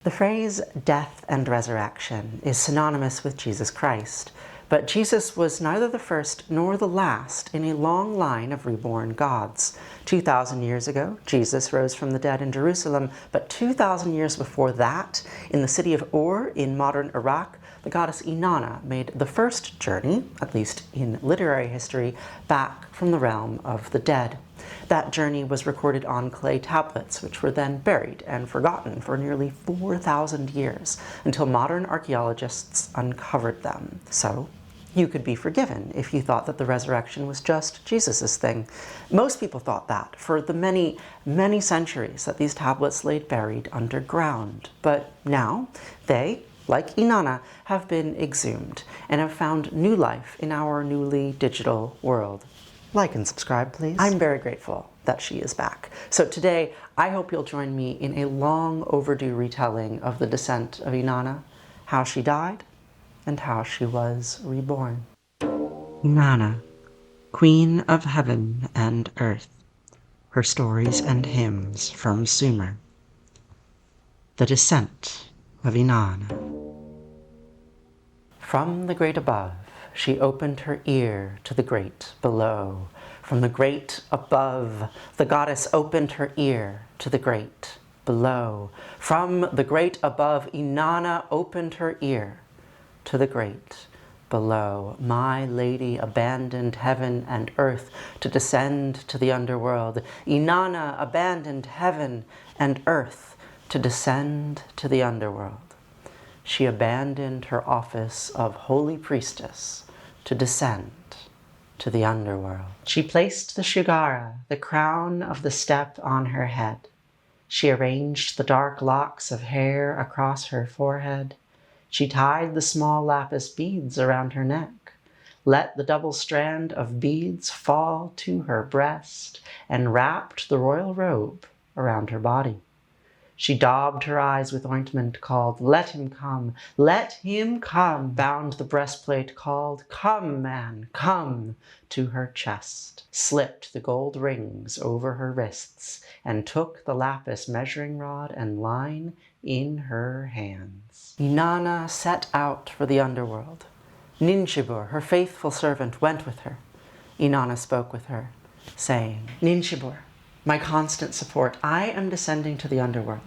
The phrase death and resurrection is synonymous with Jesus Christ, but Jesus was neither the first nor the last in a long line of reborn gods. 2,000 years ago, Jesus rose from the dead in Jerusalem, but 2,000 years before that, in the city of Ur in modern Iraq, the goddess Inanna made the first journey, at least in literary history, back from the realm of the dead. That journey was recorded on clay tablets, which were then buried and forgotten for nearly 4,000 years, until modern archaeologists uncovered them. So, you could be forgiven if you thought that the resurrection was just Jesus' thing. Most people thought that for the many, many centuries that these tablets laid buried underground. But now, they, like Inanna, have been exhumed and have found new life in our newly digital world. Like and subscribe, please. I'm very grateful that she is back. So today, I hope you'll join me in a long overdue retelling of the Descent of Inanna, how she died, and how she was reborn. Inanna, Queen of Heaven and Earth, her stories and hymns from Sumer. The Descent of Inanna. From the great above, she opened her ear to the great below. From the great above, the goddess opened her ear to the great below. From the great above, Inanna opened her ear to the great below. My lady abandoned heaven and earth to descend to the underworld. Inanna abandoned heaven and earth to descend to the underworld. She abandoned her office of holy priestess to descend to the underworld. She placed the Kurgarra, the crown of the steppe, on her head. She arranged the dark locks of hair across her forehead. She tied the small lapis beads around her neck, let the double strand of beads fall to her breast, and wrapped the royal robe around her body. She daubed her eyes with ointment called Let Him Come, Let Him Come, bound the breastplate called Come, Man, Come, to her chest, slipped the gold rings over her wrists, and took the lapis measuring rod and line in her hands. Inanna set out for the underworld. Ninshibur, her faithful servant, went with her. Inanna spoke with her, saying, Ninshibur, my constant support, I am descending to the underworld.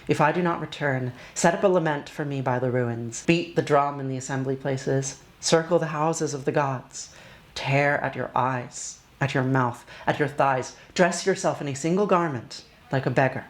If I do not return, set up a lament for me by the ruins. Beat the drum in the assembly places. Circle the houses of the gods. Tear at your eyes, at your mouth, at your thighs. Dress yourself in a single garment, like a beggar.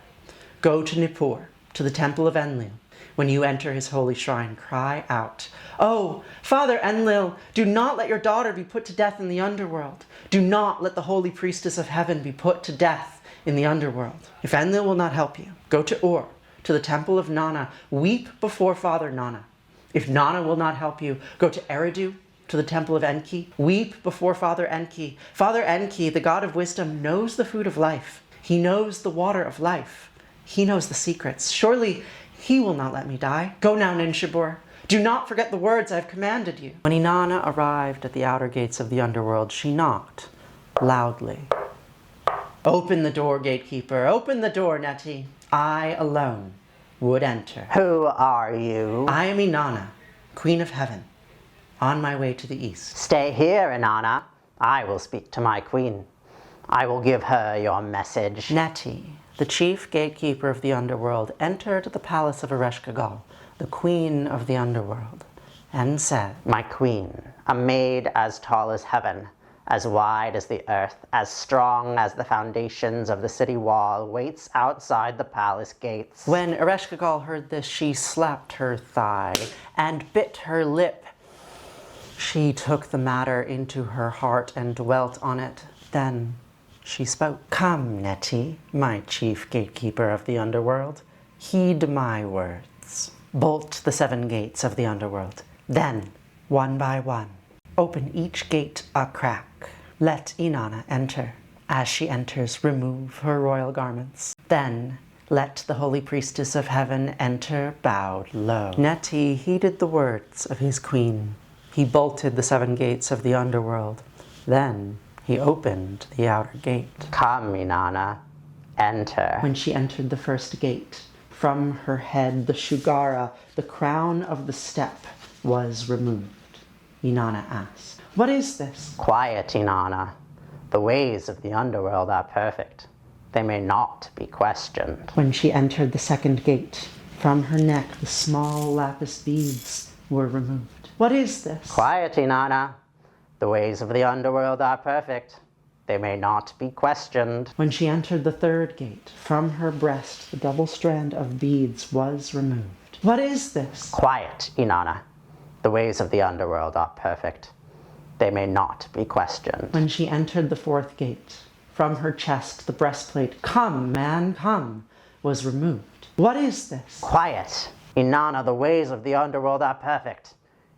Go to Nippur, to the temple of Enlil. When you enter his holy shrine, cry out, Oh, Father Enlil, do not let your daughter be put to death in the underworld. Do not let the holy priestess of heaven be put to death in the underworld. If Enlil will not help you, go to Ur, to the temple of Nanna. Weep before Father Nanna. If Nanna will not help you, go to Eridu, to the temple of Enki. Weep before Father Enki. Father Enki, the god of wisdom, knows the food of life. He knows the water of life. He knows the secrets. Surely he will not let me die. Go now, Ninshibur. Do not forget the words I have commanded you. When Inanna arrived at the outer gates of the underworld, she knocked loudly. Open the door, gatekeeper. Open the door, Neti. I alone would enter. Who are you? I am Inanna, Queen of Heaven, on my way to the east. Stay here, Inanna. I will speak to my queen. I will give her your message. Neti, the chief gatekeeper of the underworld, entered the palace of Ereshkigal, the queen of the underworld, and said, My queen, a maid as tall as heaven, as wide as the earth, as strong as the foundations of the city wall, waits outside the palace gates. When Ereshkigal heard this, she slapped her thigh and bit her lip. She took the matter into her heart and dwelt on it. Then she spoke. Come, Neti, my chief gatekeeper of the underworld. Heed my words. Bolt the 7 gates of the underworld. Then, one by one, open each gate a crack. Let Inanna enter. As she enters, remove her royal garments. Then, let the holy priestess of heaven enter bowed low. Neti heeded the words of his queen. He bolted the 7 gates of the underworld. Then, he opened the outer gate. Come, Inanna, enter. When she entered the first gate, from her head, the Kurgarra, the crown of the steppe, was removed. Inanna asked, "What is this?" Quiet, Inanna. The ways of the underworld are perfect. They may not be questioned. When she entered the second gate, from her neck the small lapis beads were removed. "What is this?" Quiet, Inanna. The ways of the underworld are perfect. They may not be questioned. When she entered the third gate, from her breast the double strand of beads was removed. "What is this?" Quiet, Inanna. The ways of the underworld are perfect. They may not be questioned. When she entered the fourth gate, from her chest the breastplate, "Come, man, come," was removed. "What is this?" Quiet, Inanna. The ways of the underworld are perfect.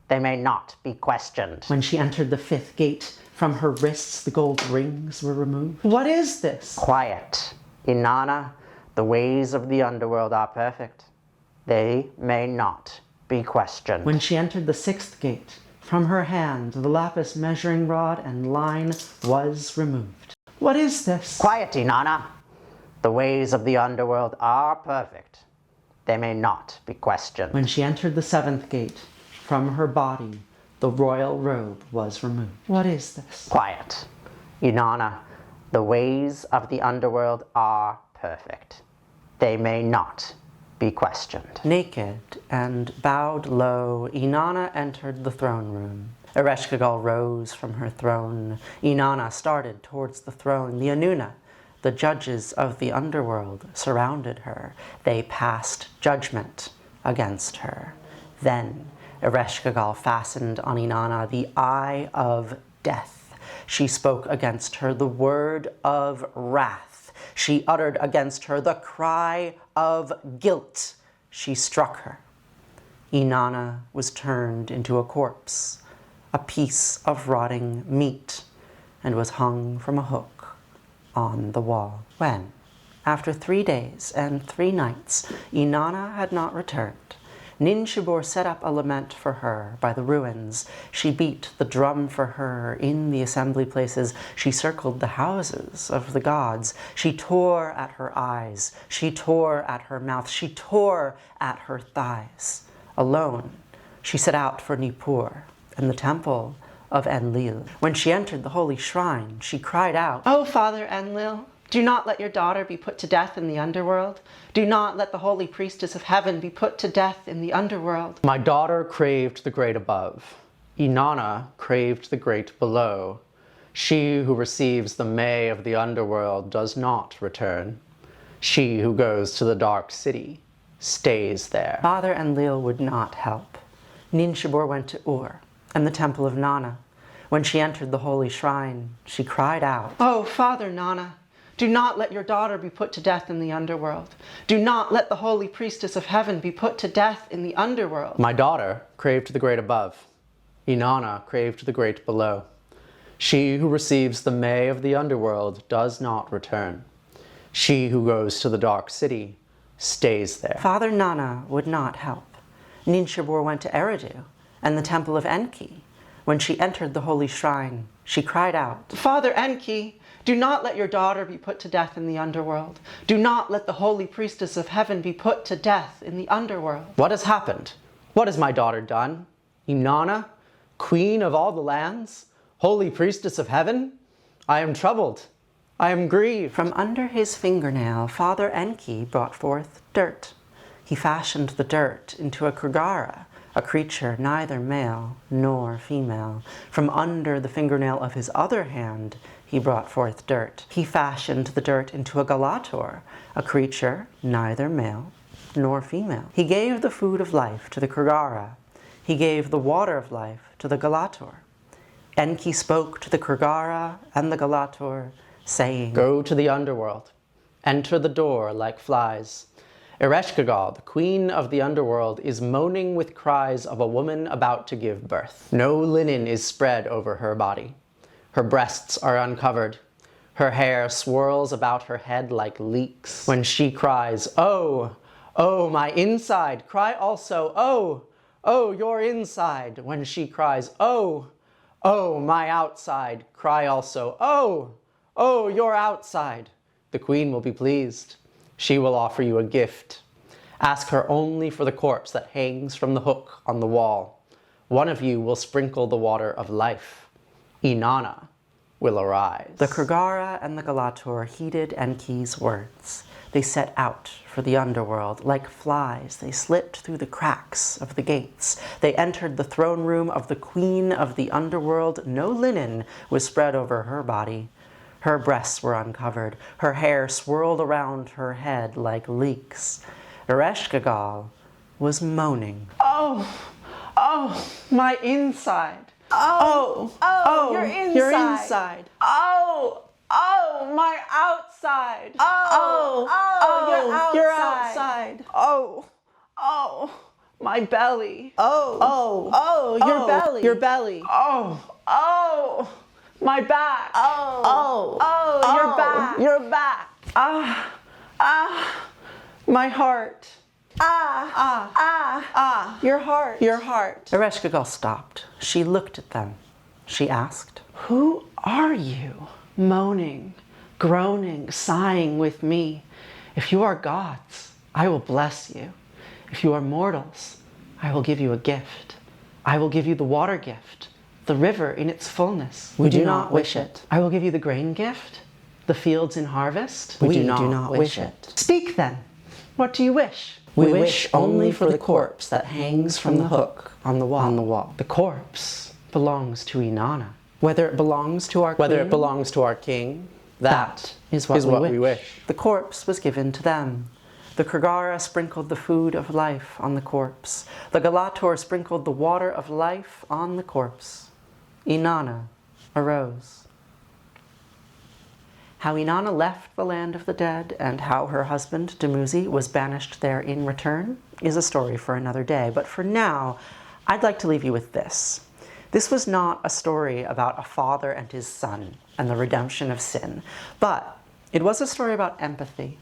They may not be questioned. When she entered the fifth gate, from her wrists the gold rings were removed. "What is this?" Quiet, Inanna. The ways of the underworld are perfect. They may not be questioned. When she entered the sixth gate, from her hand the lapis measuring rod and line was removed. "What is this?" Quiet, Inanna. The ways of the underworld are perfect. They may not be questioned. When she entered the seventh gate, from her body the royal robe was removed. "What is this?" Quiet, Inanna. The ways of the underworld are perfect. They may not be questioned. Naked and bowed low, Inanna entered the throne room. Ereshkigal rose from her throne. Inanna started towards the throne. The Inanna, the judges of the underworld, surrounded her. They passed judgment against her. Then Ereshkigal fastened on Inanna the eye of death. She spoke against her the word of wrath. She uttered against her the cry of guilt. She struck her. Inanna was turned into a corpse, a piece of rotting meat, and was hung from a hook on the wall. When, after 3 days and 3 nights, Inanna had not returned, Ninshubur set up a lament for her by the ruins. She beat the drum for her in the assembly places. She circled the houses of the gods. She tore at her eyes. She tore at her mouth. She tore at her thighs. Alone, she set out for Nippur and the temple of Enlil. When she entered the holy shrine, she cried out, "O Father Enlil, do not let your daughter be put to death in the underworld. Do not let the holy priestess of heaven be put to death in the underworld." My daughter craved the great above. Inanna craved the great below. She who receives the May of the underworld does not return. She who goes to the dark city stays there. Father Enlil would not help. Ninshubur went to Ur and the temple of Nana. When she entered the holy shrine, she cried out, "O Father Nana, do not let your daughter be put to death in the underworld. Do not let the holy priestess of heaven be put to death in the underworld." My daughter craved the great above. Inanna craved the great below. She who receives the May of the underworld does not return. She who goes to the dark city stays there. Father Nana would not help. Ninshubur went to Eridu and the temple of Enki. When she entered the holy shrine, she cried out, "Father Enki, do not let your daughter be put to death in the underworld. Do not let the holy priestess of heaven be put to death in the underworld." What has happened? What has my daughter done? Inanna, queen of all the lands, holy priestess of heaven? I am troubled. I am grieved. From under his fingernail, Father Enki brought forth dirt. He fashioned the dirt into a Kurgarra, a creature neither male nor female. From under the fingernail of his other hand, he brought forth dirt. He fashioned the dirt into a Glatur, a creature neither male nor female. He gave the food of life to the Kurgarra. He gave the water of life to the Glatur. Enki spoke to the Kurgarra and the Glatur, saying, "Go to the underworld. Enter the door like flies. Ereshkigal, the queen of the underworld, is moaning with cries of a woman about to give birth. No linen is spread over her body. Her breasts are uncovered. Her hair swirls about her head like leeks. When she cries, 'Oh, oh, my inside,' cry also, 'Oh, oh, your inside.' When she cries, 'Oh, oh, my outside,' cry also, 'Oh, oh, your outside.' The queen will be pleased. She will offer you a gift. Ask her only for the corpse that hangs from the hook on the wall. One of you will sprinkle the water of life. Inanna will arise. The Kurgarra and the Glatur heeded Enki's words. They set out for the underworld. Like flies, they slipped through the cracks of the gates. They entered the throne room of the queen of the underworld. No linen was spread over her body. Her breasts were uncovered. Her hair swirled around her head like leeks. Ereshkigal was moaning. Oh, my inside. Your inside. Your inside. My outside. Your outside. My belly. Your belly. Your belly. My back. Your back. Your back. My heart. Your heart. Your heart. Ereshkigal stopped. She looked at them. She asked, Who are you? Moaning, groaning, sighing with me. If you are gods, I will bless you. If you are mortals, I will give you a gift. I will give you the water gift, the river in its fullness. We do not wish it. I will give you the grain gift, the fields in harvest. We do not wish it. Speak then. What do you wish? We wish only for the corpse that hangs from the hook on the wall. The corpse belongs to Inanna. Whether it belongs to our king, that is what we wish. The corpse was given to them. The Kurgarra sprinkled the food of life on the corpse. The Glatur sprinkled the water of life on the corpse. Inanna arose. How Inanna left the land of the dead and how her husband, Dumuzi, was banished there in return is a story for another day. But for now, I'd like to leave you with this. This was not a story about a father and his son and the redemption of sin, but it was a story about empathy.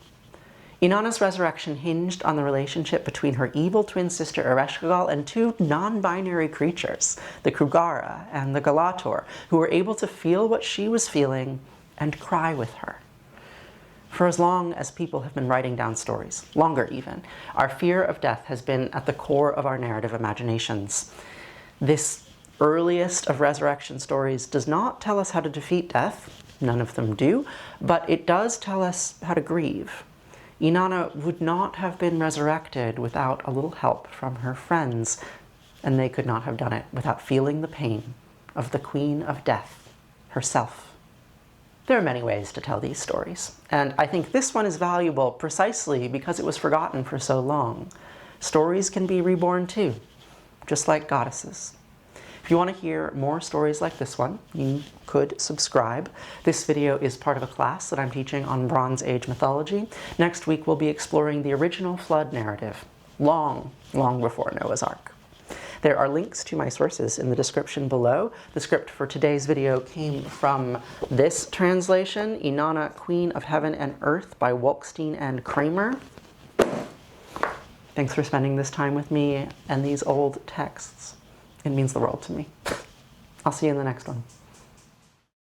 Inanna's resurrection hinged on the relationship between her evil twin sister Ereshkigal and two non-binary creatures, the Kurgarra and the Glatur, who were able to feel what she was feeling and cry with her. For as long as people have been writing down stories, longer even, our fear of death has been at the core of our narrative imaginations. This earliest of resurrection stories does not tell us how to defeat death, none of them do, but it does tell us how to grieve. Inanna would not have been resurrected without a little help from her friends, and they could not have done it without feeling the pain of the Queen of Death herself. There are many ways to tell these stories, and I think this one is valuable precisely because it was forgotten for so long. Stories can be reborn too, just like goddesses. If you want to hear more stories like this one, you could subscribe. This video is part of a class that I'm teaching on Bronze Age mythology. Next week we'll be exploring the original flood narrative, long before Noah's Ark. There are links to my sources in the description below. The script for today's video came from this translation, Inanna, Queen of Heaven and Earth by Wolkstein and Kramer. Thanks for spending this time with me and these old texts. It means the world to me. I'll see you in the next one.